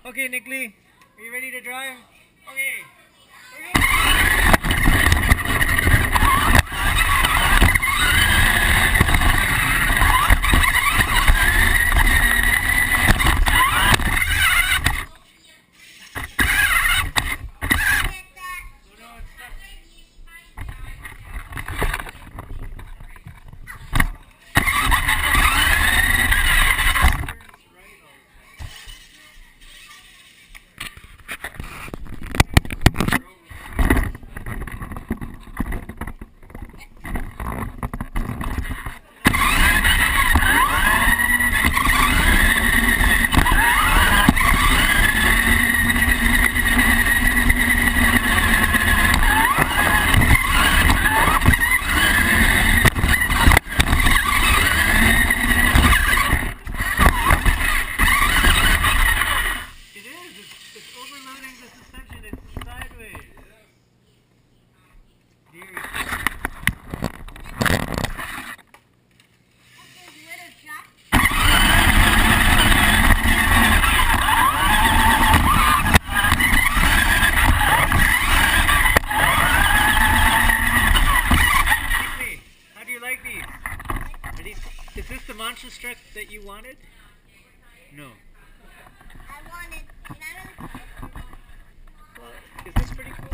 Okay, Nickly, are you ready to drive? Okay. It is. It's overloading the suspension. It's sideways. Dear. Nickly, how do you like these? Are these? Is this the monstrous truck that you wanted? No. I wanted. Well, is this pretty cool?